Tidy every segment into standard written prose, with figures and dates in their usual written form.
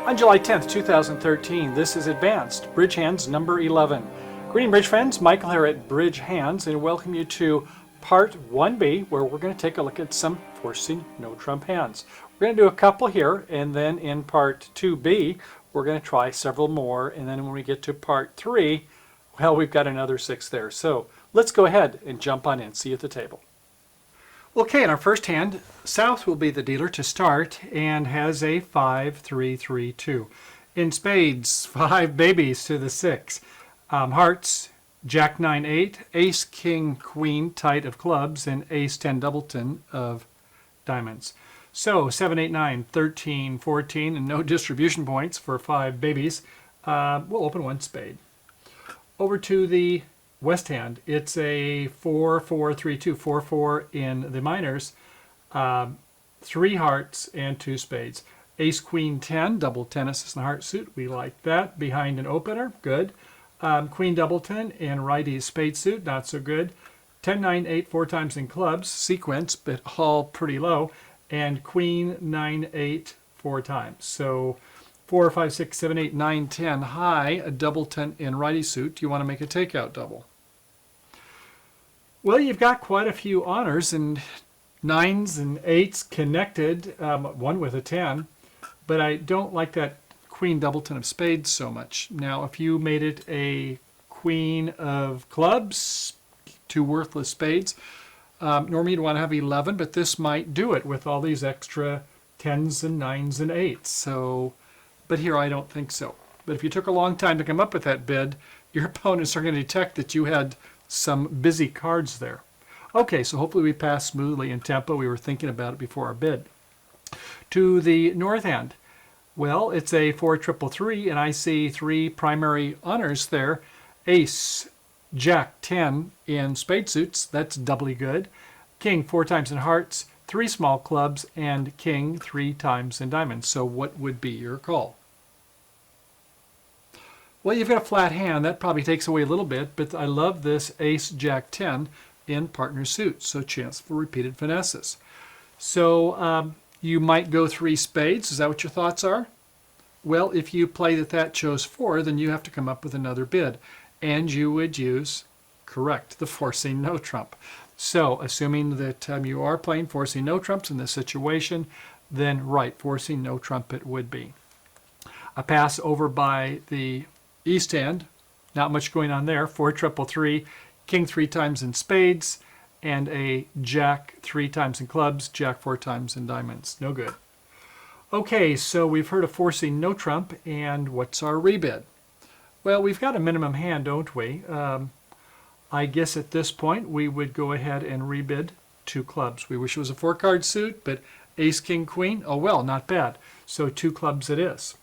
On July 10th, 2013, this is Advanced Bridge Hands number 11. Greeting bridge friends, Michael here at Bridge Hands, and welcome you to part 1B, where we're going to take a look at some forcing no trump hands. We're going to do a couple here, and then in part 2B, we're going to try several more, and then when we get to part 3, well, we've got another 6 there. So let's go ahead and jump on in. See you at the table. Okay, in our first hand, South will be the dealer to start and has a 5-3-3-2. In spades, 5 babies to the 6. Hearts, Jack 9-8, Ace King Queen tight of clubs, and Ace 10 doubleton of diamonds. So 7, 8, 9, 13, 14, and no distribution points for 5 babies. We'll open one spade. Over to the West hand, it's a 4-4-3-2, 4-4 in the minors, 3 hearts and 2 spades. Ace Queen 10, double 10 assist and heart suit, we like that. Behind an opener, good. Queen doubleton and righty spade suit, not so good. 10, 9, 8, 4 times in clubs, sequence, but all pretty low. And Queen 9, 8, 4 times. So 4, 5, 6, 7, 8, 9, 10 high, a doubleton in righty suit. Do you want to make a takeout double? Well, you've got quite a few honors and 9s and 8s connected, one with a 10, but I don't like that Queen doubleton of spades so much. Now, if you made it a Queen of clubs, 2 worthless spades, normally you'd want to have 11, but this might do it with all these extra 10s and 9s and 8s. So, but here I don't think so. But if you took a long time to come up with that bid, your opponents are going to detect that you had some busy cards there. Okay, so hopefully we passed smoothly in tempo. We were thinking about it before our bid. To the north hand, well, it's a 4-3-3, and I see 3 primary honors there. Ace, Jack 10 in spade suits, that's doubly good. King 4 times in hearts, 3 small clubs, and King 3 times in diamonds. So what would be your call? Well, you've got a flat hand. That probably takes away a little bit, but I love this Ace Jack 10 in partner suit, so chance for repeated finesses. So you might go 3 spades. Is that what your thoughts are? Well, if you play that chose 4, then you have to come up with another bid, and you would use, correct, the forcing no trump. So assuming that you are playing forcing no trumps in this situation, then right, forcing no trump it would be. A pass over by the East hand, not much going on there. 4-3-3, King 3 times in spades, and a Jack 3 times in clubs, Jack 4 times in diamonds. No good. Okay, so we've heard of forcing no trump, and what's our rebid? Well, we've got a minimum hand, don't we? I guess at this point we would go ahead and rebid 2 clubs. We wish it was a 4-card suit, but Ace, King, Queen, oh well, not bad. So 2 clubs it is.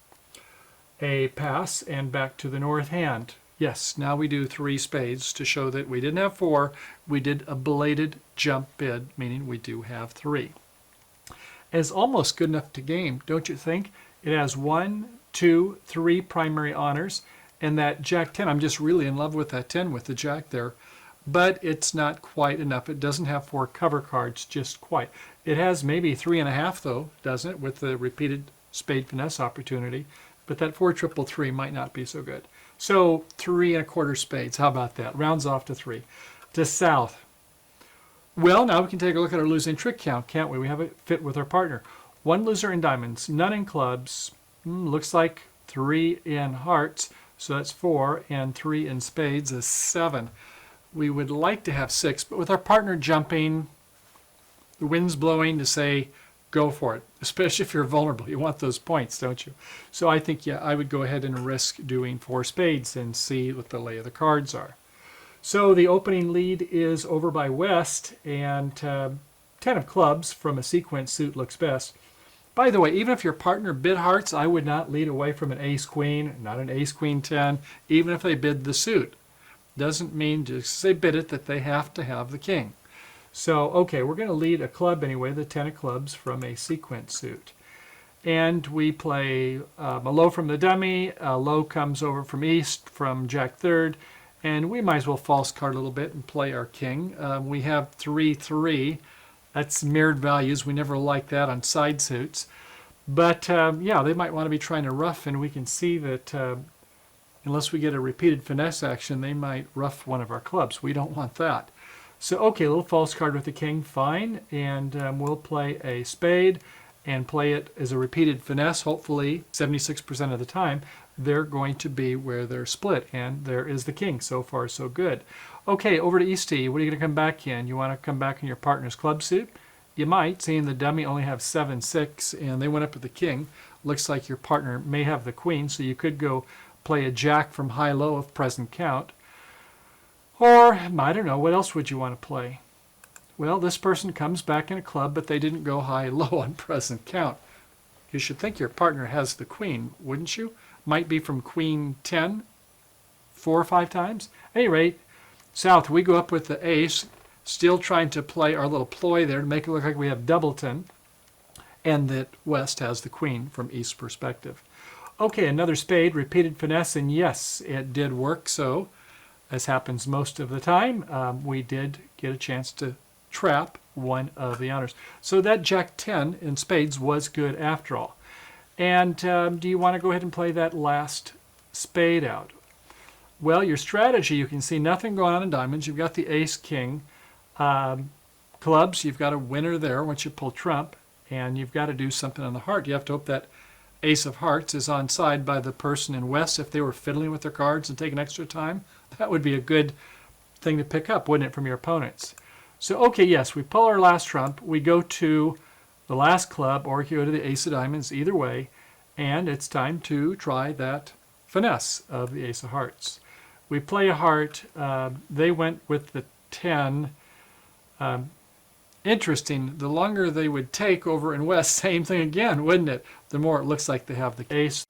A pass and back to the north hand. Yes, now we do 3 spades to show that we didn't have 4. We did a belated jump bid, meaning we do have 3. It's almost good enough to game, don't you think? It has 1, 2, 3 primary honors, and that Jack 10, I'm just really in love with that 10 with the Jack there, but it's not quite enough. It doesn't have 4 cover cards just quite. It has maybe 3.5 though, doesn't it, with the repeated spade finesse opportunity. But that 4-3-3 might not be so good. So 3 1/4 spades. How about that? Rounds off to 3. To South. Well, now we can take a look at our losing trick count, can't we? We have it fit with our partner. 1 loser in diamonds, none in clubs. Looks like 3 in hearts. So that's 4, and 3 in spades is 7. We would like to have 6, but with our partner jumping, the wind's blowing to say, go for it, especially if you're vulnerable. You want those points, don't you? So I think, yeah, I would go ahead and risk doing 4 spades and see what the lay of the cards are. So the opening lead is over by West, and 10 of clubs from a sequence suit looks best. By the way, even if your partner bid hearts, I would not lead away from an Ace-Queen, not an Ace-Queen 10, even if they bid the suit. Doesn't mean just because they bid it that they have to have the king. So, okay, we're going to lead a club anyway, the 10 of clubs from a sequence suit. And we play a low from the dummy, a low comes over from East from Jack 3rd, and we might as well false card a little bit and play our king. We have 3-3. That's mirrored values. We never like that on side suits. But yeah, they might want to be trying to ruff, and we can see that unless we get a repeated finesse action, they might ruff one of our clubs. We don't want that. So, okay, a little false card with the king, fine. And we'll play a spade and play it as a repeated finesse. Hopefully, 76% of the time, they're going to be where they're split. And there is the king. So far, so good. Okay, over to EC. What are you going to come back in? You want to come back in your partner's club suit? You might, seeing the dummy only have 7-6, and they went up with the king. Looks like your partner may have the queen, so you could go play a jack from high-low of present count. Or, I don't know, what else would you want to play? Well, this person comes back in a club, but they didn't go high-low on present count. You should think your partner has the queen, wouldn't you? Might be from queen 10, 4 or 5 times. At any rate, South, we go up with the ace, still trying to play our little ploy there to make it look like we have doubleton, and that West has the queen from East's perspective. Okay, another spade, repeated finesse, and yes, it did work. So, as happens most of the time, we did get a chance to trap one of the honors. So that Jack 10 in spades was good after all. And do you want to go ahead and play that last spade out? Well, your strategy, you can see nothing going on in diamonds. You've got the ace, king, clubs. You've got a winner there once you pull trump, and you've got to do something on the heart. You have to hope that ace of hearts is on side by the person in West. If they were fiddling with their cards and taking extra time, that would be a good thing to pick up, wouldn't it, from your opponents? So, okay, yes, we pull our last trump. We go to the last club, or you go to the ace of diamonds, either way, and it's time to try that finesse of the ace of hearts. We play a heart. They went with the 10. Interesting. The longer they would take over in West, same thing again, wouldn't it? The more it looks like they have the ace.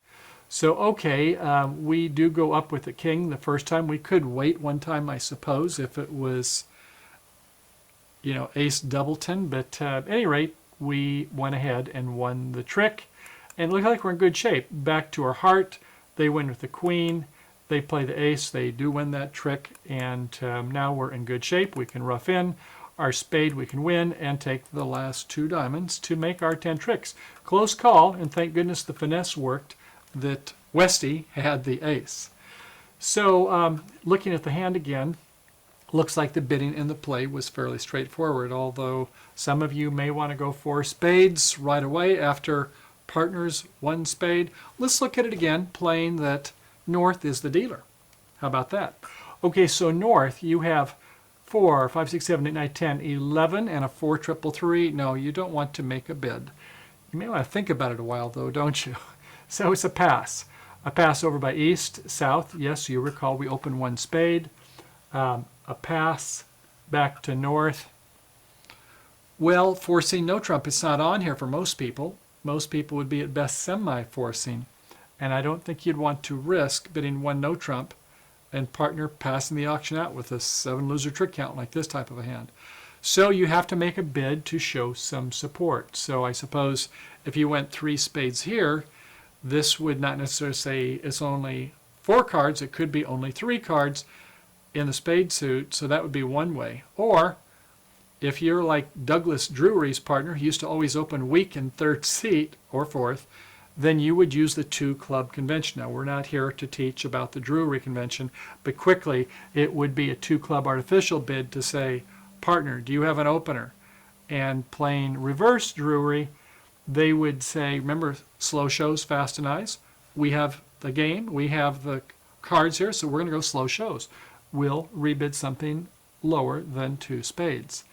So, okay, we do go up with the king the first time. We could wait one time, I suppose, if it was, you know, ace doubleton. But at any rate, we went ahead and won the trick. And it looked like we're in good shape. Back to our heart. They win with the queen. They play the ace. They do win that trick. And now we're in good shape. We can rough in. Our spade we can win and take the last 2 diamonds to make our 10 tricks. Close call, and thank goodness the finesse worked that Westy had the ace. So looking at the hand again, looks like the bidding and the play was fairly straightforward, although some of you may want to go 4 spades right away after partners 1 spade. Let's look at it again, playing that North is the dealer. How about that? Okay, so North, you have 4, 5, 6, 7, 8, 9, 10, 11, and a 4 triple 3. No, you don't want to make a bid. You may want to think about it a while, though, don't you? So it's a pass. A pass over by East, South. Yes, you recall we opened 1 spade. A pass back to North. Well, forcing no trump. It's not on here for most people. Most people would be at best semi-forcing. And I don't think you'd want to risk bidding 1 no trump and partner passing the auction out with a 7 loser trick count like this type of a hand. So you have to make a bid to show some support. So I suppose if you went 3 spades here, this would not necessarily say it's only 4 cards. It could be only 3 cards in the spade suit. So that would be one way. Or if you're like Douglas Drury's partner, he used to always open weak in 3rd seat or 4th, then you would use the 2 club convention. Now, we're not here to teach about the Drury convention, but quickly, it would be a 2 club artificial bid to say, partner, do you have an opener? And playing reverse Drury, they would say, remember, slow shows, fast and eyes. We have the game, we have the cards here, so we're going to go slow shows. We'll rebid something lower than 2 spades.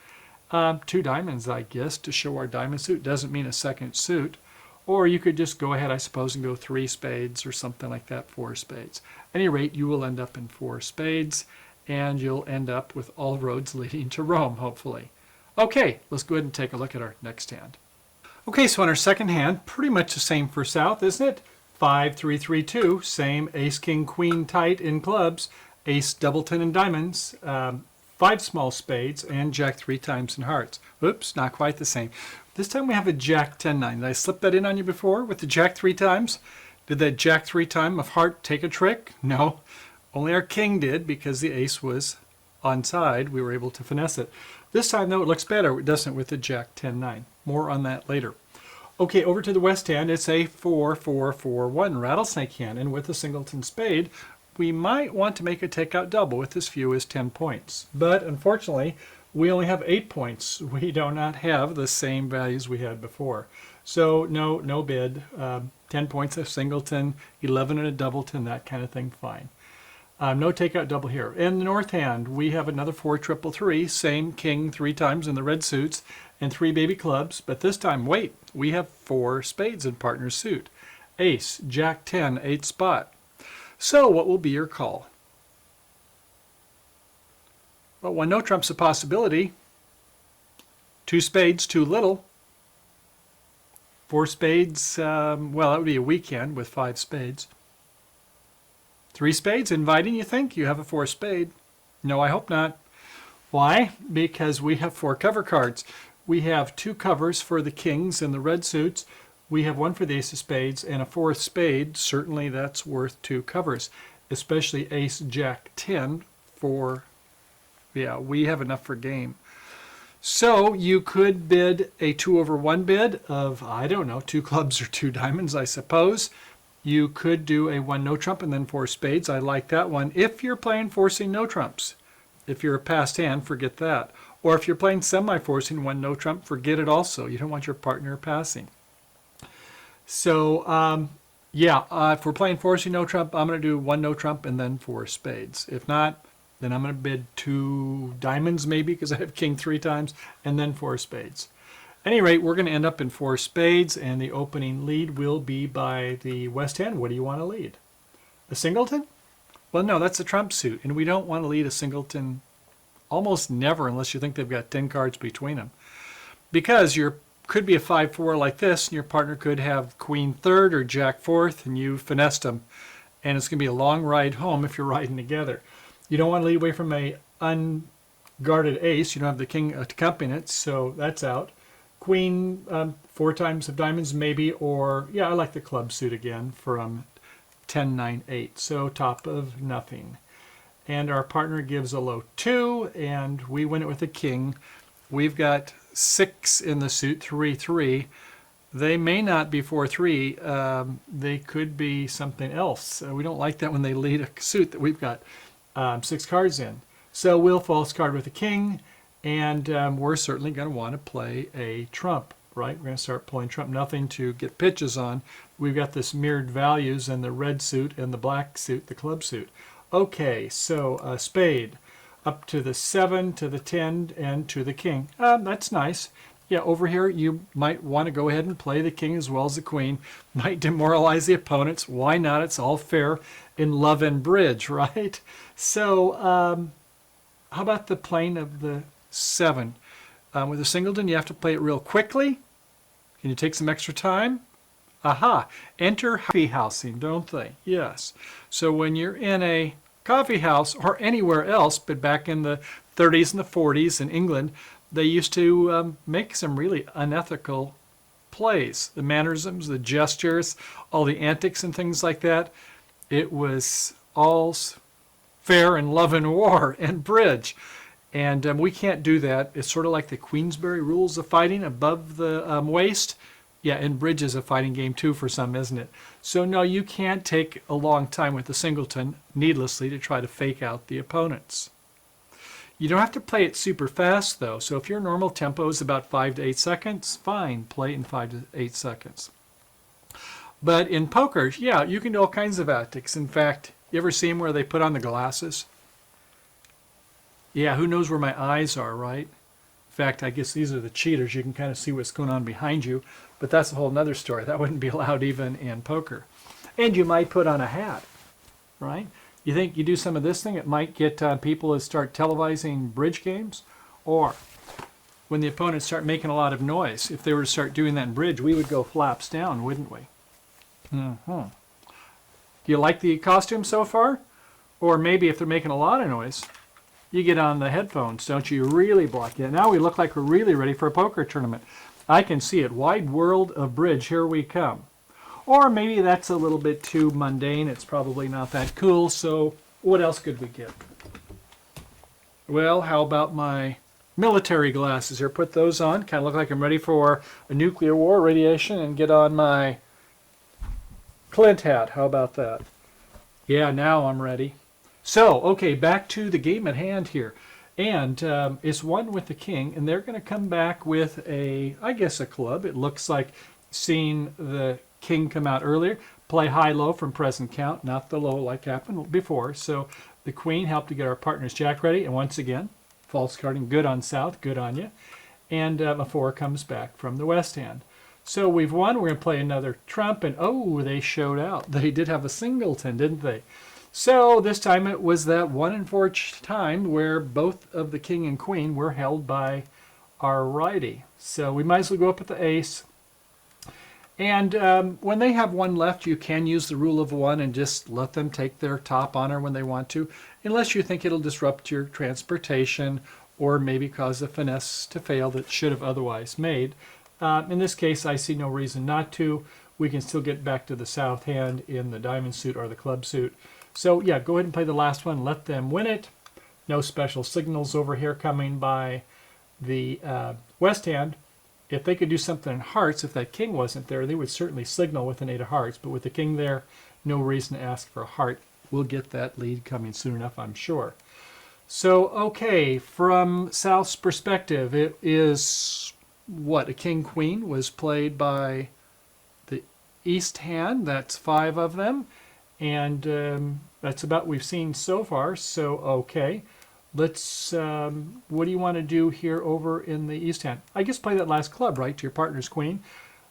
2 diamonds, I guess, to show our diamond suit. Doesn't mean a second suit. Or you could just go ahead, I suppose, and go 3 spades or something like that, 4 spades. At any rate, you will end up in 4 spades, and you'll end up with all roads leading to Rome, hopefully. Okay, let's go ahead and take a look at our next hand. Okay, so on our second hand, pretty much the same for South, isn't it? 5, 3, 3, 2, same ace, king, queen tight in clubs, ace, doubleton in diamonds, 5 small spades, and jack 3 times in hearts. Oops, not quite the same. This time we have a jack 10-9. Did I slip that in on you before with the jack 3 times? Did that jack 3 time of heart take a trick? No. Only our king did because the ace was on side. We were able to finesse it. This time, though, it looks better, doesn't it, with the jack 10-9. More on that later. Okay, over to the west hand, it's a 4-4-4-1 rattlesnake hand, and with a singleton spade, we might want to make a takeout double with as few as 10 points. But unfortunately, we only have 8 points. We do not have the same values we had before. So no bid. 10 points of singleton, 11 and a doubleton, that kind of thing, fine. No takeout double here. In the north hand, we have another 4-3-3, same king 3 times in the red suits, and 3 baby clubs, but this time, wait, we have 4 spades in partner's suit. Ace, Jack 10, 8 spot. So what will be your call? Well, one no trump's a possibility. 2 spades, too little. 4 spades, well, that would be a weekend with 5 spades. 3 spades, inviting, you think? You have a 4 spade. No, I hope not. Why? Because we have 4 cover cards. We have 2 covers for the kings and the red suits. We have 1 for the ace of spades and a 4th spade. Certainly that's worth 2 covers, especially ace, jack, 10 for, yeah, we have enough for game. So you could bid a 2/1 bid of, I don't know, 2 clubs or 2 diamonds, I suppose. You could do a 1 no trump and then 4 spades. I like that one. If you're playing forcing no trumps. If you're a passed hand, forget that. Or if you're playing semi-forcing 1 no trump, forget it also. You don't want your partner passing. So, if we're playing forcing no trump, I'm going to do 1 no trump and then 4 spades. If not, then I'm going to bid 2 diamonds maybe because I have king 3 times and then 4 spades. At any rate, we're going to end up in 4 spades, and the opening lead will be by the west hand. What do you want to lead? A singleton? Well, no, that's a trump suit, and we don't want to lead a singleton almost never unless you think they've got 10 cards between them. Because you could be a 5-4 like this, and your partner could have queen 3rd or jack 4th, and you finessed them. And it's going to be a long ride home if you're riding together. You don't want to lead away from a unguarded ace. You don't have the king accompanying it, so that's out. Queen, 4 times of diamonds maybe, or, yeah, I like the club suit again from 10, 9, 8. So top of nothing. And our partner gives a low 2, and we win it with a king. We've got 6 in the suit, 3-3. They may not be 4-3. They could be something else. We don't like that when they lead a suit that we've got 6 cards in. So we'll false card with a king. And we're certainly going to want to play a trump, right? We're going to start pulling trump. Nothing to get pitches on. We've got this mirrored values in the red suit and the black suit, the club suit. Okay, so a spade up to the 7, to the 10, and to the king. That's nice. Yeah, over here you might want to go ahead and play the king as well as the queen. Might demoralize the opponents. Why not? It's all fair in love and bridge, right? So how about the playing of the 7? With a singleton, you have to play it real quickly. Can you take some extra time? Aha! Enter coffee housing, don't they? Yes. So when you're in a coffee house or anywhere else, but back in the 30s and the 40s in England, they used to make some really unethical plays. The mannerisms, the gestures, all the antics and things like that. It was all fair in love and war and bridge. And we can't do that. It's sort of like the Queensberry rules of fighting above the waist. Yeah, and bridge is a fighting game too for some, isn't it? So no, you can't take a long time with the singleton needlessly to try to fake out the opponents. You don't have to play it super fast though. So if your normal tempo is about 5 to 8 seconds, fine, play it in 5 to 8 seconds. But in poker, yeah, you can do all kinds of tactics. In fact, you ever see them where they put on the glasses? Yeah, who knows where my eyes are, right? In fact, I guess these are the cheaters. You can kind of see what's going on behind you, but that's a whole nother story. That wouldn't be allowed even in poker. And you might put on a hat, right? You think you do some of this thing, it might get people to start televising bridge games, or when the opponents start making a lot of noise, if they were to start doing that in bridge, we would go flaps down, wouldn't we? Do you like the costume so far? Or maybe if they're making a lot of noise, you get on the headphones, don't you? Really block it. Now we look like we're really ready for a poker tournament. I can see it. Wide world of bridge, here we come. Or maybe that's a little bit too mundane. It's probably not that cool, so what else could we get? Well, how about my military glasses here. Put those on. Kind of look like I'm ready for a nuclear war, radiation, and get on my Clint hat. How about that? Yeah, now I'm ready. So, okay, back to the game at hand here. And it's one with the king, and they're going to come back with I guess a club. It looks like seeing the king come out earlier. Play high-low from present count, not the low like happened before. So the queen helped to get our partner's jack ready. And once again, false carding, good on south, good on you. And a 4 comes back from the west hand. So we've won. We're going to play another trump. And oh, they showed out. They did have a singleton, didn't they? So this time it was that 1 in 4 time where both of the king and queen were held by our righty. So we might as well go up with the ace. And when they have 1 left, you can use the rule of 1 and just let them take their top honor when they want to, unless you think it'll disrupt your transportation or maybe cause a finesse to fail that should have otherwise made. In this case, I see no reason not to. We can still get back to the south hand in the diamond suit or the club suit. So yeah, go ahead and play the last one. Let them win it. No special signals over here coming by the west hand. If they could do something in hearts, if that king wasn't there, they would certainly signal with an 8 of hearts. But with the king there, no reason to ask for a heart. We'll get that lead coming soon enough, I'm sure. So, okay, from South's perspective, it is what? A king-queen was played by the east hand. That's 5 of them. And that's about what we've seen so far. So, okay. Let's, what do you want to do here over in the east hand? I guess play that last club, right, to your partner's queen.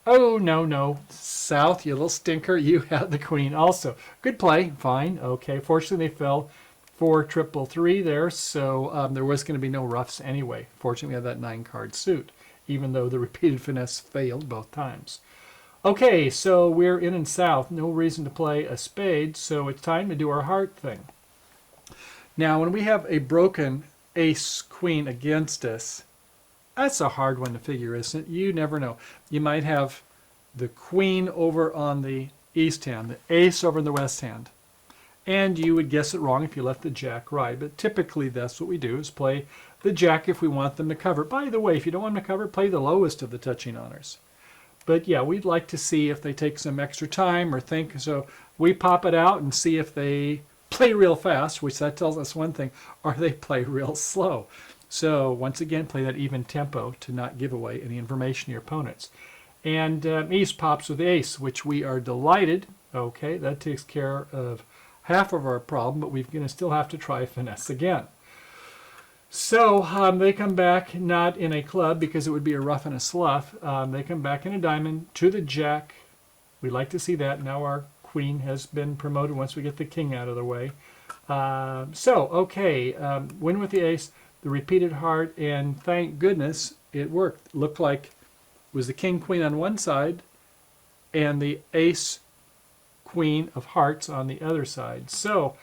Oh, no, no. South, you little stinker. You have the queen also. Good play. Fine. Okay. Fortunately, they fell 4 triple 3 there, so there was going to be no roughs anyway. Fortunately, we had that 9-card suit, even though the repeated finesse failed both times. Okay, so we're in and south. No reason to play a spade, so it's time to do our heart thing. Now, when we have a broken ace-queen against us, that's a hard one to figure, isn't it? You never know. You might have the queen over on the east hand, the ace over in the west hand. And you would guess it wrong if you left the jack right. But typically that's what we do, is play the jack if we want them to cover. By the way, if you don't want them to cover, play the lowest of the touching honors. But yeah, we'd like to see if they take some extra time or think. So we pop it out and see if they play real fast, which that tells us one thing, or they play real slow. So once again, play that even tempo to not give away any information to your opponents. And East pops with the ace, which we are delighted. Okay, that takes care of half of our problem, but we're going to still have to try finesse again. So they come back not in a club because it would be a rough and a slough. They come back in a diamond to the jack. We'd like to see that. Now our queen has been promoted once we get the king out of the way. Win with the ace, the repeated heart, and thank goodness it worked. Looked like it was the king queen on one side and the ace queen of hearts on the other side. So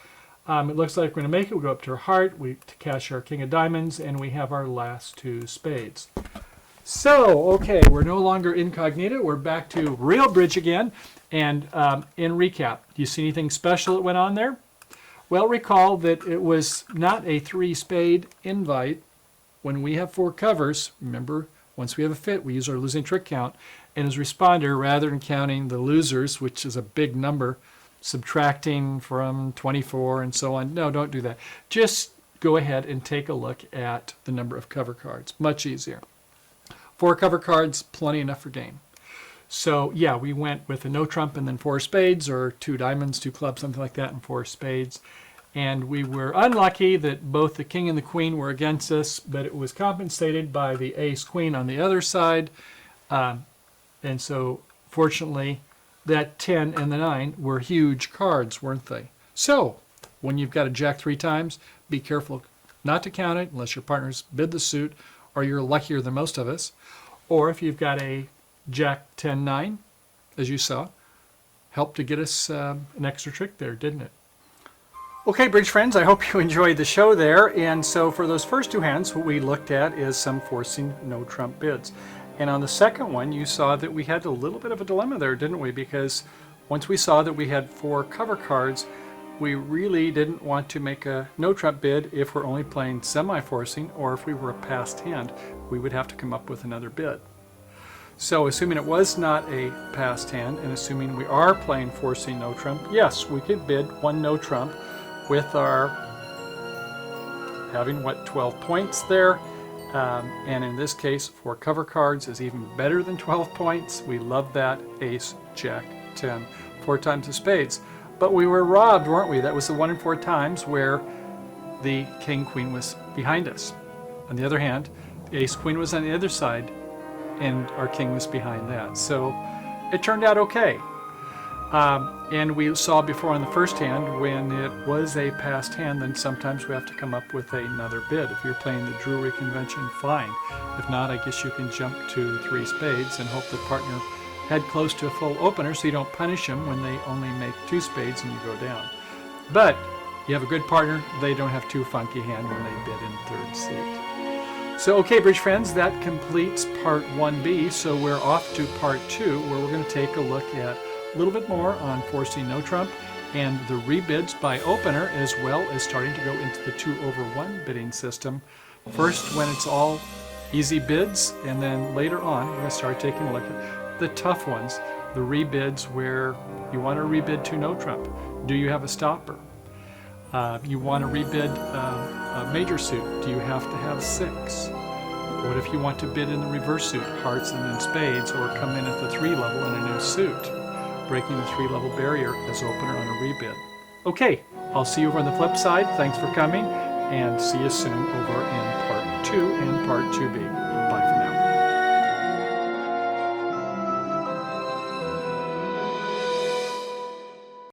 it looks like we're going to make it. We'll go up to our heart, to cash our king of diamonds, and we have our last 2 spades. So, okay, we're no longer incognito. We're back to real bridge again. And in recap, do you see anything special that went on there? Well, recall that it was not a 3-spade invite. When we have 4 covers, remember, once we have a fit, we use our losing trick count. And as responder, rather than counting the losers, which is a big number, subtracting from 24 and so on, no, don't do that. Just go ahead and take a look at the number of cover cards. Much easier. 4 cover cards, plenty enough for game. So yeah, we went with a no trump and then 4 spades, or 2 diamonds, 2 clubs, something like that, and 4 spades. And we were unlucky that both the king and the queen were against us, but it was compensated by the ace queen on the other side. And so fortunately, that 10 and the 9 were huge cards, weren't they? So when you've got a jack 3 times, be careful not to count it unless your partners bid the suit, or you're luckier than most of us. Or if you've got a jack 10-9, as you saw, helped to get us an extra trick there, didn't it? Okay, bridge friends, I hope you enjoyed the show there. And so for those first 2 hands, what we looked at is some forcing no trump bids. And on the second one, you saw that we had a little bit of a dilemma there, didn't we? Because once we saw that we had 4 cover cards, we really didn't want to make a no trump bid if we're only playing semi-forcing, or if we were a passed hand, we would have to come up with another bid. So assuming it was not a passed hand, and assuming we are playing forcing no trump, yes, we could bid one no trump with our having, what, 12 points there. And in this case, 4 cover cards is even better than 12 points. We love that. Ace, Jack, 10, 4 times of spades. But we were robbed, weren't we? That was the 1 in 4 times where the King, Queen was behind us. On the other hand, the Ace, Queen was on the other side, and our King was behind that. So it turned out okay. And we saw before on the first hand, when it was a passed hand, then sometimes we have to come up with another bid. If you're playing the Drury Convention, fine. If not, I guess you can jump to 3 spades and hope the partner had close to a full opener, so you don't punish them when they only make 2 spades and you go down. But you have a good partner, they don't have too funky hand when they bid in third seat. So, okay, bridge friends, that completes part 1B. So we're off to part 2, where we're going to take a look at a little bit more on forcing no trump and the rebids by opener, as well as starting to go into the 2/1 bidding system. First, when it's all easy bids, and then later on, we're going to start taking a look at the tough ones, the rebids where you want to rebid to no trump. Do you have a stopper? You want to rebid a major suit. Do you have to have 6? What if you want to bid in the reverse suit, hearts and then spades, or come in at the 3 level in a new suit, breaking the 3 level barrier as opener on a rebid? Okay, I'll see you over on the flip side. Thanks for coming, and see you soon over in part 2 and part 2B.